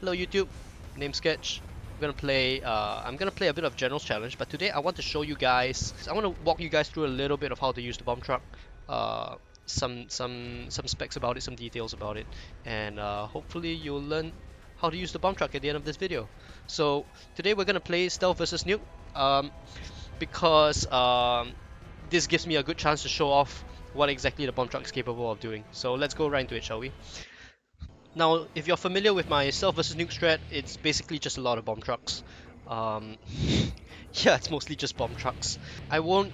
Hello YouTube, name Sketch. I'm gonna play a bit of General's Challenge, but today I want to show you guys. I want to walk you guys through a little bit of how to use the bomb truck, uh, some specs about it, some details about it, and hopefully you'll learn how to use the bomb truck at the end of this video. So today we're gonna play Stealth versus Nuke, because this gives me a good chance to show off what exactly the bomb truck is capable of doing. So let's go right into it, shall we? Now, if you're familiar with my Stealth versus Nuke strat, it's basically just a lot of bomb trucks. Um, yeah, it's mostly just bomb trucks. I won't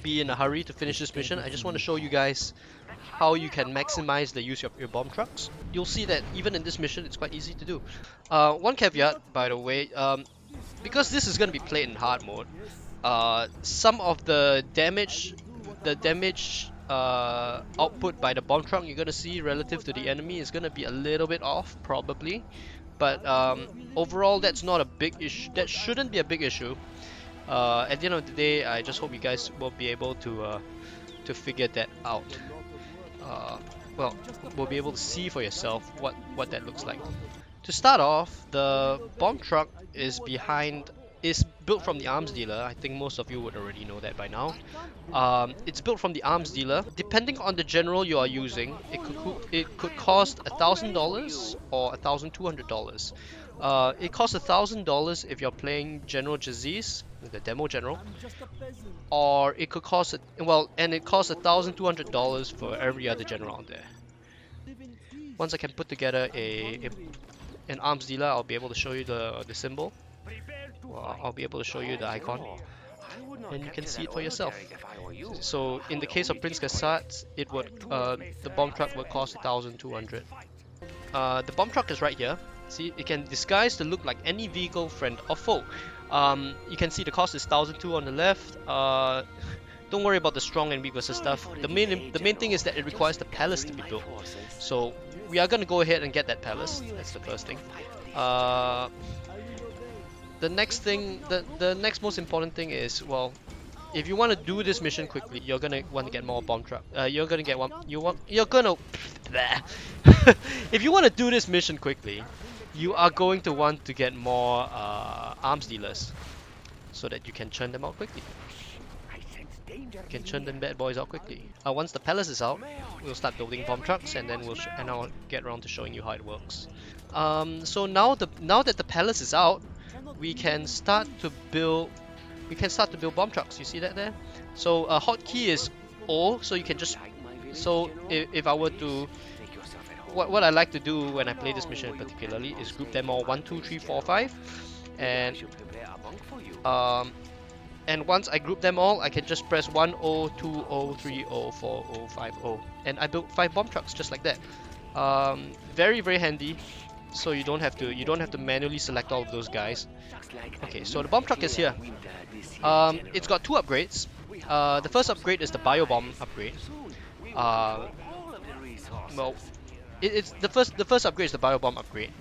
be in a hurry to finish this mission. I just want to show you guys how you can maximize the use of your bomb trucks. You'll see that even in this mission, it's quite easy to do. One caveat, by the way, because this is going to be played in hard mode, some of the damage output by the bomb truck you're gonna see relative to the enemy is gonna be a little bit off, probably. But overall, that's not a big issue. That shouldn't be a big issue. At the end of the day, I just hope you guys will be able to figure that out. Uh, well, we'll be able to see for yourself what that looks like. To start off, the bomb truck is built from the arms dealer. I think most of you would already know that by now. It's built from the arms dealer. Depending on the general you are using, it could cost $1,000 or $1,200. It costs $1,000 if you're playing General Jaziz, the demo general, or it could cost and it costs $1,200 for every other general out there. Once I can put together an arms dealer, I'll be able to show you the symbol. Well, I'll be able to show you the icon, and you can see it for yourself. So in the case of Prince Kassat, the bomb truck would cost 1,200. The bomb truck is right here. See, it can disguise to look like any vehicle, friend or foe. You can see the cost is 1,200 on the left. Don't worry about the strong and weak versus stuff. The main thing is that it requires the palace to be built. So we are gonna go ahead and get that palace. That's the first thing. The next most important thing is, well, if you want to do this mission quickly, you're gonna want to get more bomb truck. You're gonna get one. You're gonna. If you want to do this mission quickly, you are going to want to get more arms dealers, so that you can churn them out quickly. You can churn them bad boys out quickly. Once the palace is out, we'll start building bomb trucks, and then I'll get around to showing you how it works. So now that the palace is out, we can start to build bomb trucks. You see that there? So a hotkey is O, so you can just if I were to what I like to do when I play this mission particularly is group them all 1, 2, 3, 4, 5, and once I group them all, I can just press 1, 0, 2, 0, 3, 0, 4, 0, 5, 0, and I built 5 bomb trucks just like that. Very, very handy. So you don't have to manually select all of those guys. Okay, so the bomb truck is here. It's got 2 upgrades. The first upgrade is the bio bomb upgrade. Well, it's the first upgrade is the bio bomb upgrade.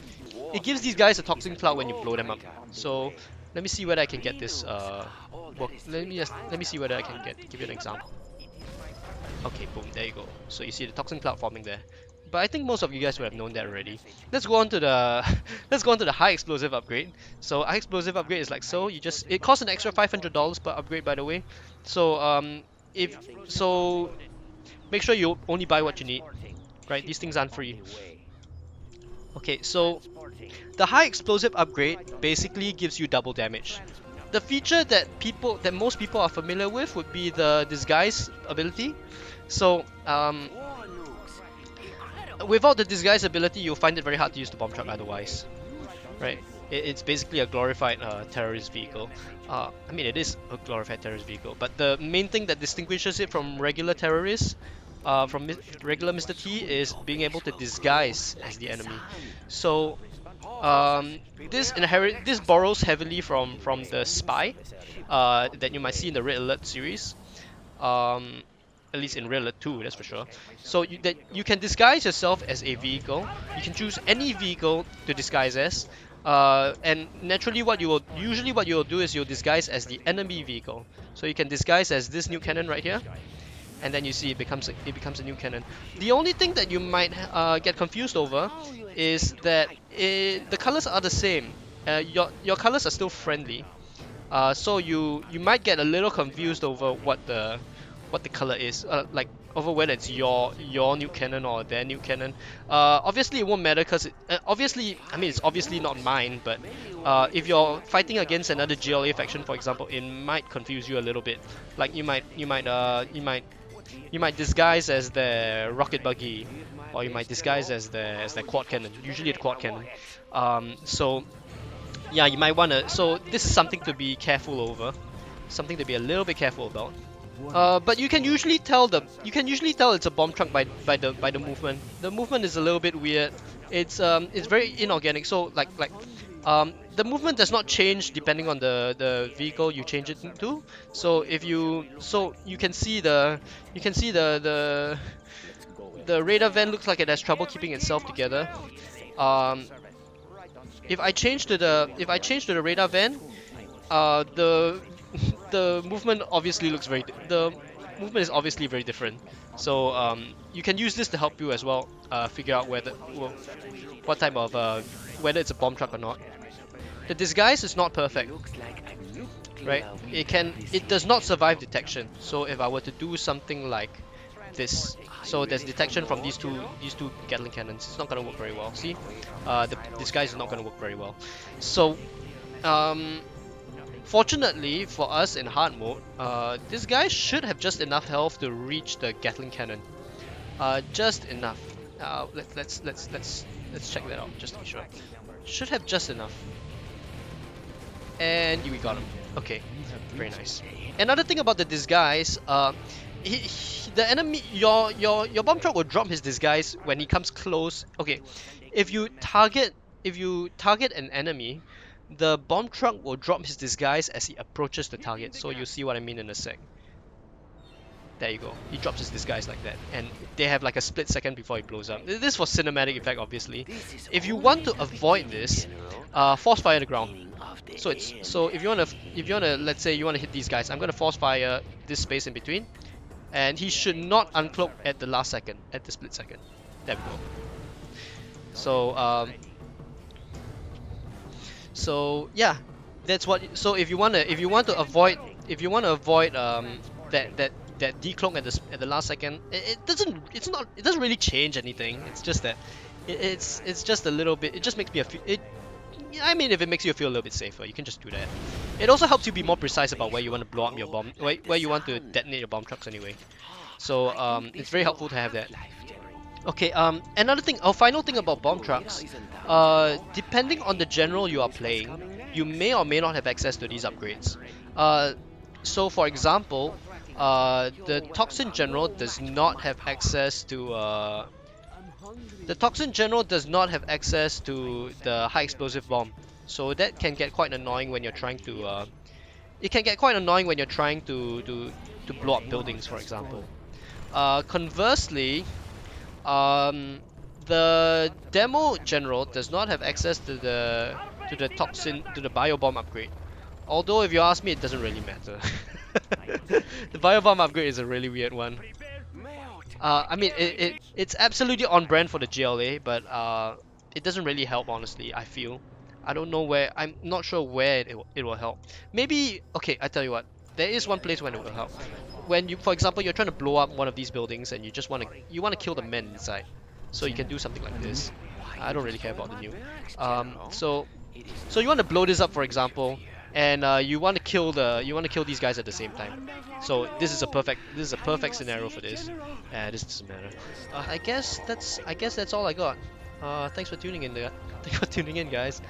It gives these guys a toxin cloud when you blow them up. So let me see whether I can get this. Let me see whether I can give you an example. Okay, boom, there you go. So you see the toxin cloud forming there. But I think most of you guys would have known that already. Let's go on to the high explosive upgrade. So high explosive upgrade is like so. It costs an extra $500 per upgrade, by the way. So make sure you only buy what you need. Right, these things aren't free. Okay, so the high explosive upgrade basically gives you double damage. The feature that most people are familiar with would be the disguise ability. So without the disguise ability, you'll find it very hard to use the bomb truck otherwise, right? It's basically a glorified terrorist vehicle. I mean, it is a glorified terrorist vehicle, but the main thing that distinguishes it from regular terrorists, regular Mr. T, is being able to disguise as the enemy. So this borrows heavily from the spy that you might see in the Red Alert series. At least in Red Alert 2, that's for sure. So you can disguise yourself as a vehicle. You can choose any vehicle to disguise as, and naturally what you will do is you'll disguise as the enemy vehicle. So you can disguise as this nuke cannon right here, and then you see it becomes a new cannon. The only thing that you might get confused over is that the colors are the same. Your colors are still friendly, so you might get a little confused over what the color is, like over whether it's your new cannon or their new cannon. Obviously it won't matter because obviously, I mean, it's obviously not mine, but if you're fighting against another GLA faction, for example, it might confuse you a little bit. Like you might disguise as the rocket buggy, or you might disguise as the quad cannon. Usually the quad cannon. So yeah, you might wanna. So this is something to be careful over, something to be a little bit careful about. But you can usually tell it's a bomb truck by the movement. The movement is a little bit weird. It's very inorganic. So the movement does not change depending on the vehicle you change it to. So you can see the radar van looks like it has trouble keeping itself together. Um, if I change to the radar van, the the movement obviously looks the movement is obviously very different. So you can use this to help you as well, figure out what type of whether it's a bomb truck or not. The disguise is not perfect, right? It does not survive detection. So if I were to do something like this, so there's detection from these two Gatling cannons, it's not gonna work very well. See, the disguise is not gonna work very well. So um, fortunately for us in hard mode, this guy should have just enough health to reach the Gatling cannon. Just enough. Let's check that out just to be sure. Should have just enough. And we got him. Okay, very nice. Another thing about the disguise, the enemy, your bomb truck will drop his disguise when he comes close. Okay, if you target an enemy, the bomb truck will drop his disguise as he approaches the target. So you'll see what I mean in a sec. There you go. He drops his disguise like that, and they have like a split second before he blows up. This for cinematic effect, obviously. If you want to avoid this, force fire the ground. So if you wanna let's say you wanna hit these guys, I'm gonna force fire this space in between, and he should not uncloak at the last second, at the split second. There we go. So yeah, that's what. So if you want to avoid that decloak at the last second, it doesn't really change anything. It's just that it's just a little bit. It just makes me I mean, if it makes you feel a little bit safer, you can just do that. It also helps you be more precise about where you want to blow up your bomb, where you want to detonate your bomb trucks anyway. So it's very helpful to have that. Okay, another thing, final thing about bomb trucks, depending on the general you are playing, you may or may not have access to these upgrades. So for example, the Toxin General does not have access to the high explosive bomb. So that can get quite annoying when you're trying to blow up buildings, for example. Conversely, the Demo General does not have access to the bio bomb upgrade. Although if you ask me, it doesn't really matter. The bio bomb upgrade is a really weird one. I mean, it's absolutely on brand for the GLA, but it doesn't really help, honestly, I feel. I don't know where, I'm not sure where it will help. Maybe, okay, I tell you what, there is one place when it will help. When you, for example, you're trying to blow up one of these buildings and you want to kill the men inside. So you can do something like this. I don't really care about the nuke. So you want to blow this up, for example, and you want to kill these guys at the same time. So this is a perfect scenario for this. This doesn't matter. I guess that's all I got. Thanks for tuning in, thanks for tuning in, guys.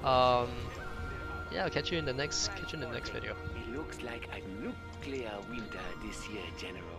Yeah, I'll catch you in the next video. It looks like a nuclear winter this year, General.